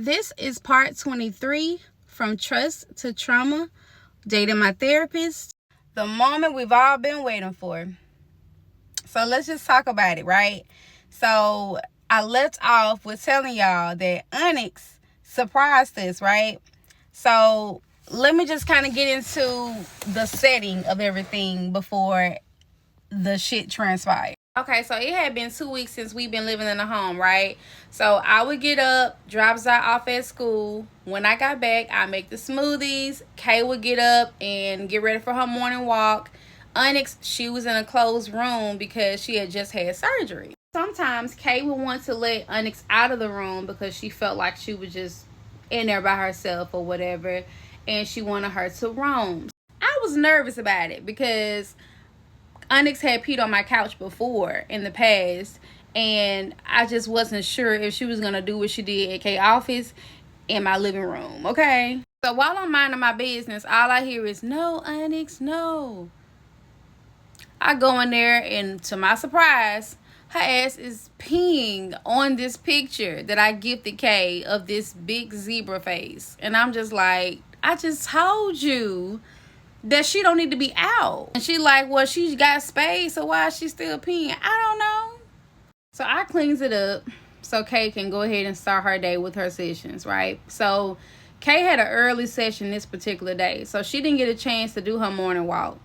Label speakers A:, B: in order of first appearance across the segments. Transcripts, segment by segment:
A: This is part 23 from Trust to Trauma, Dating My Therapist. The moment we've all been waiting for. So let's just talk about it, right? So I left off with telling y'all that Onyx surprised us, right? So let me just kind of get into the setting of everything before the shit transpired. Okay, so it had been 2 weeks since we've been living in the home, right? So I would get up, drop Zai off at school. When I got back, I make the smoothies. Kay would get up and get ready for her morning walk. Onyx, she was in a closed room because she had just had surgery. Sometimes Kay would want to let Onyx out of the room because she felt like she was just in there by herself or whatever, and she wanted her to roam. I was nervous about it because Onyx had peed on my couch before in the past, and I just wasn't sure if she was going to do what she did at Kay's office in my living room, okay? So while I'm minding my business, all I hear is, "No, Onyx, no." I go in there, and to my surprise, her ass is peeing on this picture that I gifted Kay of this big zebra face. And I'm just like, I just told you that she don't need to be out. And she like, well, she got space, so why is she still peeing? I don't know. So I cleans it up so Kay can go ahead and start her day with her sessions, right? So Kay had an early session this particular day, so she didn't get a chance to do her morning walk.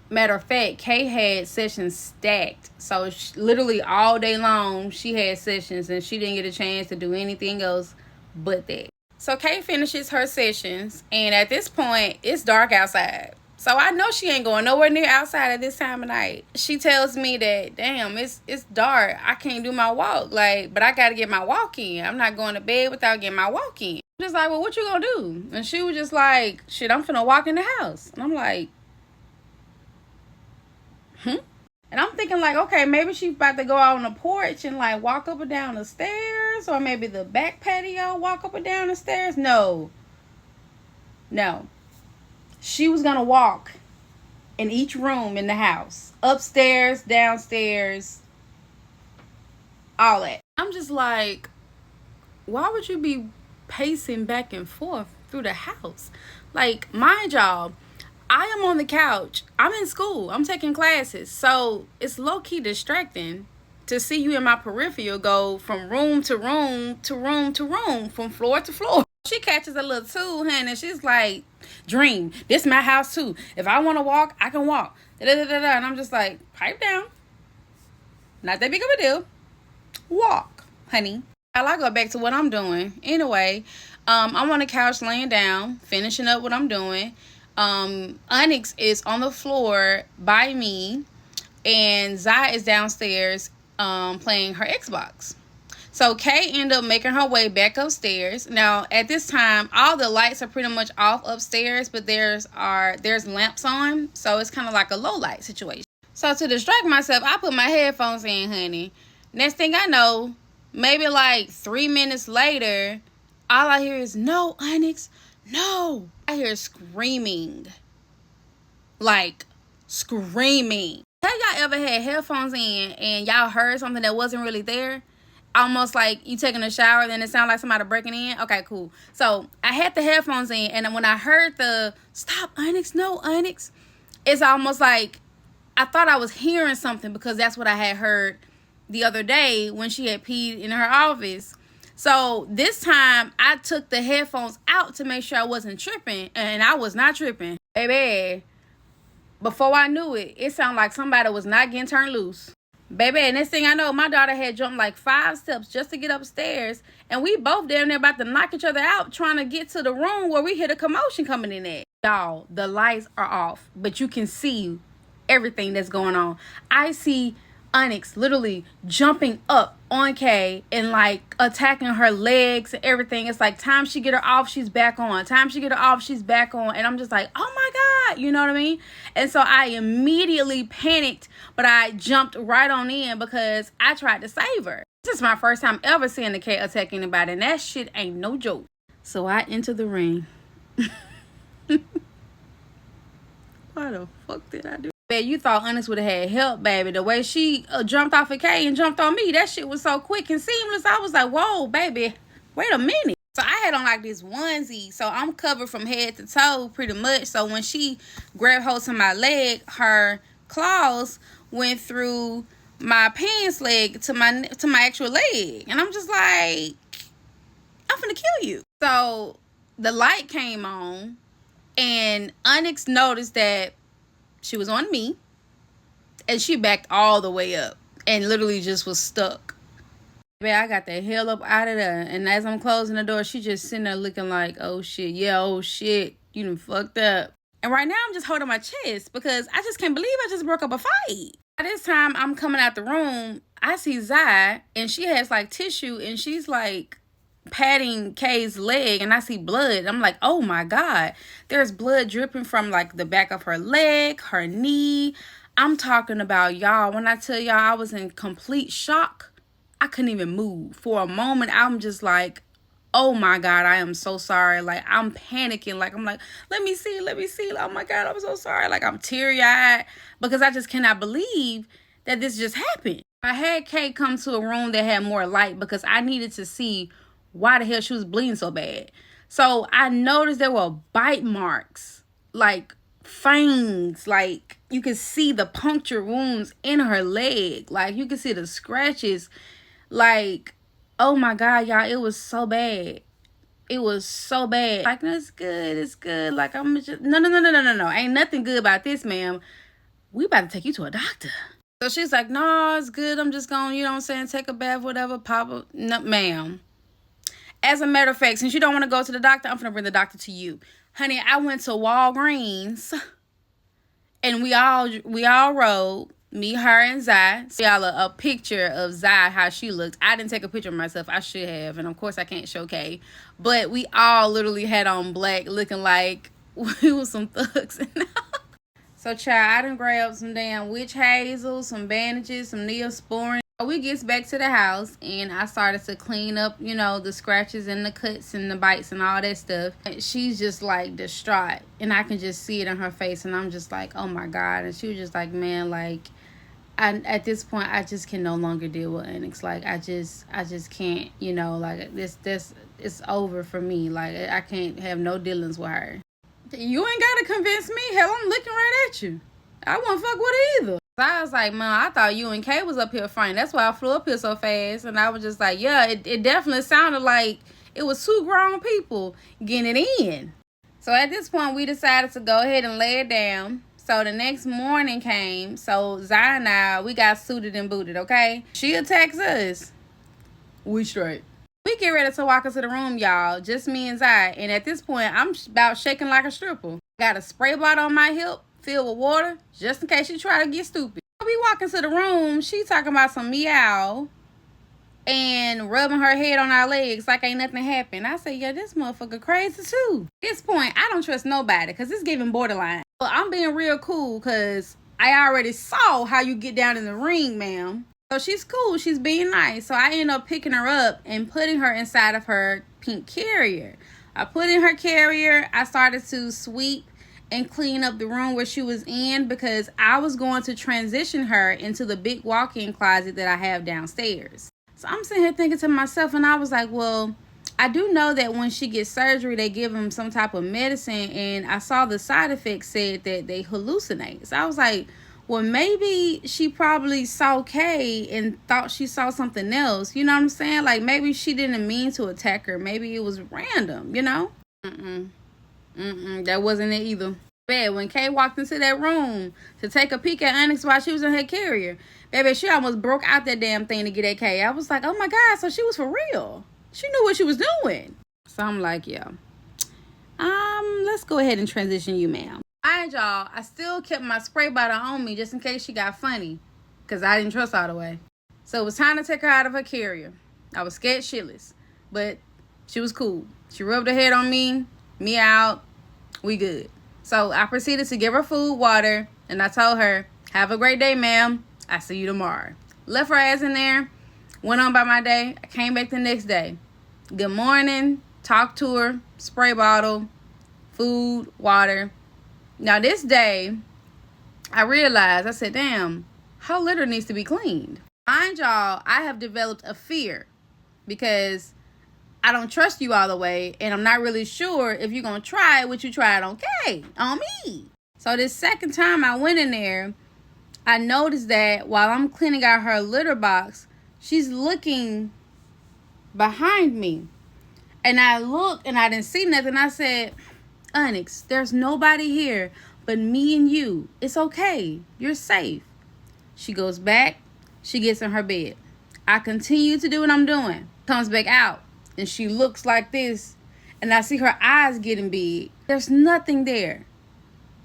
A: Matter of fact, Kay had sessions stacked. So literally all day long, she had sessions, and she didn't get a chance to do anything else but that. So Kay finishes her sessions, and at this point, it's dark outside. So I know she ain't going nowhere near outside at this time of night. She tells me that, damn, it's dark. I can't do my walk. But I got to get my walk in. I'm not going to bed without getting my walk in. I'm just like, well, what you gonna do? And she was just like, shit, I'm finna walk in the house. And I'm like, And I'm thinking like, okay, maybe she's about to go out on the porch and like walk up and down the stairs, or maybe the back patio, walk up and down the stairs. No. She was going to walk in each room in the house, upstairs, downstairs, all that. I'm just like, why would you be pacing back and forth through the house? Like, mind y'all, I am on the couch. I'm in school. I'm taking classes. So it's low-key distracting to see you in my peripheral go from room to room to room to room, from floor to floor. She catches a little too, honey, and she's like, Dream, this my house too. If I want to walk, I can walk. And I'm just like, pipe down. Not that big of a deal. Walk, honey. I go back to what I'm doing. Anyway, I'm on the couch laying down, finishing up what I'm doing. Onyx is on the floor by me, and Zai is downstairs playing her Xbox. So Kay ended up making her way back upstairs. Now at this time, all the lights are pretty much off upstairs, but there's lamps on, so it's kind of like a low light situation. So to distract myself, I put my headphones in, honey. Next thing I know, maybe like 3 minutes later, all I hear is, "No, Onyx, no." I hear screaming. Like, screaming. Have y'all ever had headphones in and y'all heard something that wasn't really there? Almost like you taking a shower, then it sounds like somebody breaking in? Okay, cool. So I had the headphones in, and when I heard the, "Stop, Onyx, no, Onyx," it's almost like I thought I was hearing something, because that's what I had heard the other day when she had peed in her office. So this time I took the headphones out to make sure I wasn't tripping, and I was not tripping. Baby, before I knew it, it sounded like somebody was not getting turned loose. Baby, and next thing I know, my daughter had jumped like 5 steps just to get upstairs, and we both down there about to knock each other out trying to get to the room where we hear the commotion coming in at. Y'all, the lights are off, but you can see everything that's going on. I see Onyx literally jumping up on Kay and like attacking her legs and everything. It's like, time she get her off, she's back on. Time she get her off, she's back on. And I'm just like, oh my God, you know what I mean? And so I immediately panicked, but I jumped right on in because I tried to save her. This is my first time ever seeing the cat attack anybody, and that shit ain't no joke. So I enter the ring. Why the fuck did I do? You thought Onyx would have had help, baby. The way she jumped off of Kay and jumped on me, that shit was so quick and seamless. I was like, whoa, baby, wait a minute. I had on like this onesie, so I'm covered from head to toe pretty much. So when she grabbed hold of my leg, her claws went through my pants leg to my actual leg, and I'm just like, I'm finna kill you. So the light came on, and Onyx noticed that she was on me, and she backed all the way up and literally just was stuck. Babe, I got the hell up out of there. And as I'm closing the door, she just sitting there looking like, oh shit, yeah, oh shit, you done fucked up. And right now I'm just holding my chest because I just can't believe I just broke up a fight. By this time I'm coming out the room, I see Zai, and she has like tissue, and she's like patting Kay's leg, and I see blood. I'm like, oh my God, there's blood dripping from like the back of her leg, her knee. I'm talking about, y'all, when I tell y'all I was in complete shock, I couldn't even move. For a moment, I'm just like, oh my God, I am so sorry. Like, I'm panicking. Like, I'm like, let me see. Oh my God, I'm so sorry. Like, I'm teary-eyed because I just cannot believe that this just happened. I had Kay come to a room that had more light because I needed to see why the hell she was bleeding so bad. So I noticed there were bite marks, like fangs, like you could see the puncture wounds in her leg. Like, you could see the scratches. Like, oh my God, y'all, it was so bad. It was so bad. Like, no, it's good. Like, I'm just, no. Ain't nothing good about this, ma'am. We about to take you to a doctor. So she's like, no, it's good. I'm just going, you know what I'm saying, take a bath, whatever, pop up. No, ma'am. As a matter of fact, since you don't want to go to the doctor, I'm going to bring the doctor to you. Honey, I went to Walgreens, and we all rode. Me, her, and Zai. So y'all a picture of Zai, how she looked. I didn't take a picture of myself. I should have. And of course I can't show Kay. But we all literally had on black, looking like we was some thugs. So child, I done grabbed some damn witch hazel, some bandages, some Neosporin. We gets back to the house, and I started to clean up, you know, the scratches and the cuts and the bites and all that stuff. And she's just like distraught, and I can just see it in her face, and I'm just like, oh my God. And she was just like, man, like, at this point I just can no longer deal with Onyx. Like, I just can't, you know, like this it's over for me. Like, I can't have no dealings with her. You ain't gotta convince me. Hell, I'm looking right at you. I won't fuck with her either. I was like, man, I thought you and Kay was up here fighting. That's why I flew up here so fast. And I was just like, yeah, it definitely sounded like it was two grown people getting it in. So at this point, we decided to go ahead and lay it down. So the next morning came. So Zai and I, we got suited and booted, okay? She attacks us. We straight. We get ready to walk into the room, y'all. Just me and Zai. And at this point, I'm about shaking like a stripper. Got a spray bottle on my hip, filled with water, just in case she try to get stupid. We walk into the room, she talking about some meow and rubbing her head on our legs like ain't nothing happened. I say, yeah, this motherfucker crazy too. At this point, I don't trust nobody because it's giving borderline. But I'm being real cool because I already saw how you get down in the ring, ma'am. So she's cool. She's being nice. So I end up picking her up and putting her inside of her pink carrier. I put in her carrier. I started to sweep and clean up the room where she was in because I was going to transition her into the big walk-in closet that I have downstairs. So I'm sitting here thinking to myself, and I was like, well, I do know that when she gets surgery, they give them some type of medicine, and I saw the side effects said that they hallucinate. So I was like, well, maybe she probably saw Kay and thought she saw something else. You know what I'm saying? Like, maybe she didn't mean to attack her. Maybe it was random, you know? That wasn't it either. Bad. When Kay walked into that room to take a peek at Onyx while she was in her carrier, baby, she almost broke out that damn thing to get at Kay. I was like, oh my God, so she was for real. She knew what she was doing. So I'm like, yeah. Let's go ahead and transition you, ma'am. Alright, y'all. I still kept my spray bottle on me just in case she got funny, because I didn't trust her all the way. So it was time to take her out of her carrier. I was scared shitless, but she was cool. She rubbed her head on me out. We good. So I proceeded to give her food, water, and I told her, have a great day, ma'am. I see you tomorrow. Left her ass in there. Went on by my day. I came back the next day. Good morning. Talked to her. Spray bottle. Food. Water. Now this day, I realized, I said, damn, her litter needs to be cleaned. Mind y'all, I have developed a fear because I don't trust you all the way, and I'm not really sure if you're going to try what you tried on Kay, on me. So this second time I went in there, I noticed that while I'm cleaning out her litter box, she's looking behind me. And I looked and I didn't see nothing. I said, Onyx, there's nobody here but me and you. It's okay. You're safe. She goes back. She gets in her bed. I continue to do what I'm doing. Comes back out. And she looks like this. And I see her eyes getting big. There's nothing there.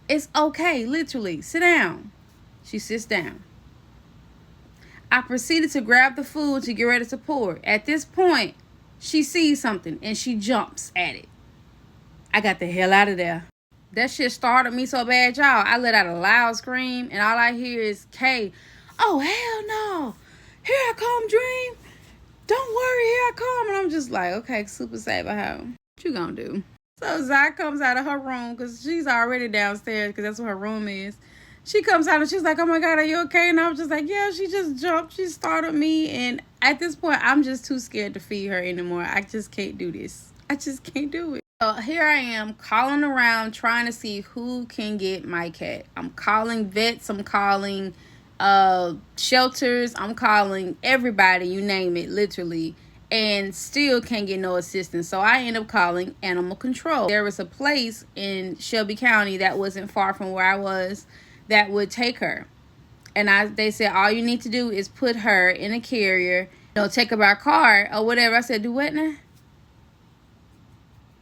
A: It's okay. Literally. Sit down. She sits down. I proceeded to grab the food to get ready to pour. At this point, she sees something and she jumps at it. I got the hell out of there. That shit startled me so bad, y'all. I let out a loud scream and all I hear is Kay. Oh, hell no. Here I come, Dream. Don't worry, here I come. And I'm just like, okay, Super Saber, how? What you gonna do? So Zai comes out of her room because she's already downstairs because that's what her room is. She comes out and she's like, oh my God, are you okay? And I was just like, yeah, she just jumped. She startled me. And at this point, I'm just too scared to feed her anymore. I just can't do this. I just can't do it. So here I am calling around trying to see who can get my cat. I'm calling vets. I'm calling shelters. I'm calling everybody, you name it, literally. And still can't get no assistance. So I end up calling animal control. There was a place in Shelby County that wasn't far from where I was that would take her. And they said, all you need to do is put her in a carrier, take her by car or whatever. I said, do what now?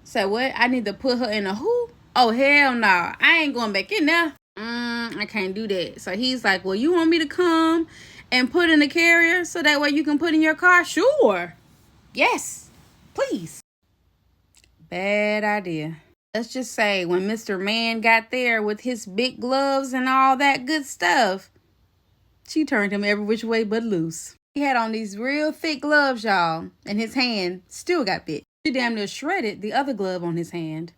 A: Said, what? I need to put her in a who? Oh, hell no. I ain't going back in there. I can't do that. So he's like, well, you want me to come and put in a carrier so that way you can put in your car? Sure. Yes. Please. Bad idea. Let's just say when Mr. Man got there with his big gloves and all that good stuff, she turned him every which way but loose. He had on these real thick gloves, y'all, and his hand still got bit. She damn near shredded the other glove on his hand.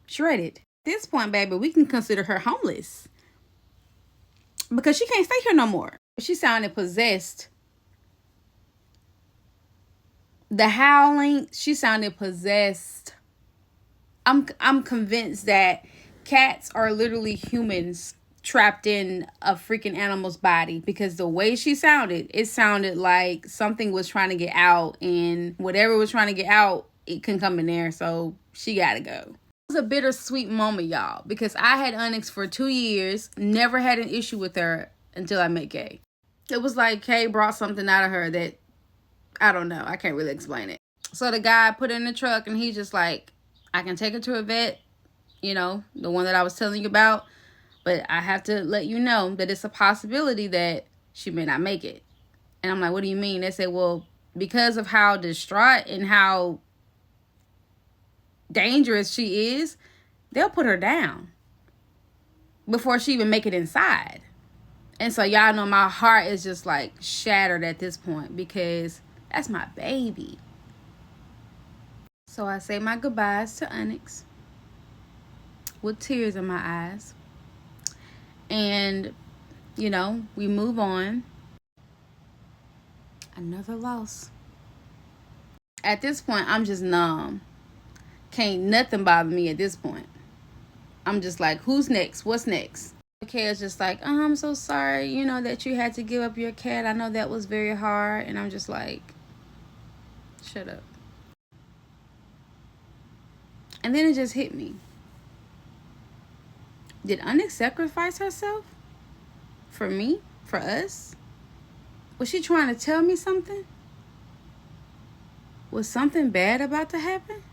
A: Shredded. At this point, baby, we can consider her homeless because she can't stay here no more. She sounded possessed. The howling, she sounded possessed. I'm convinced that cats are literally humans trapped in a freaking animal's body because the way she sounded, it sounded like something was trying to get out, and whatever was trying to get out, it couldn't come in there, so she gotta go. It was a bittersweet moment, y'all, because I had Onyx for 2 years, never had an issue with her until I met Kay. It was like Kay brought something out of her that, I don't know, I can't really explain it. So the guy put her in the truck and he's just like, I can take her to a vet, the one that I was telling you about, but I have to let you know that it's a possibility that she may not make it. And I'm like, what do you mean? They said, well, because of how distraught and how dangerous she is, they'll put her down before she even make it inside. And so y'all know my heart is just like shattered at this point because that's my baby. So I say my goodbyes to Onyx with tears in my eyes. And, we move on. Another loss. At this point, I'm just numb. Can't nothing bother me at this point. I'm just like, who's next? What's next? Kay's just like, oh, I'm so sorry, that you had to give up your cat. I know that was very hard. And I'm just like, shut up. And then it just hit me. Did Onyx sacrifice herself? For me? For us? Was she trying to tell me something? Was something bad about to happen?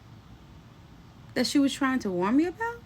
A: That she was trying to warn me about?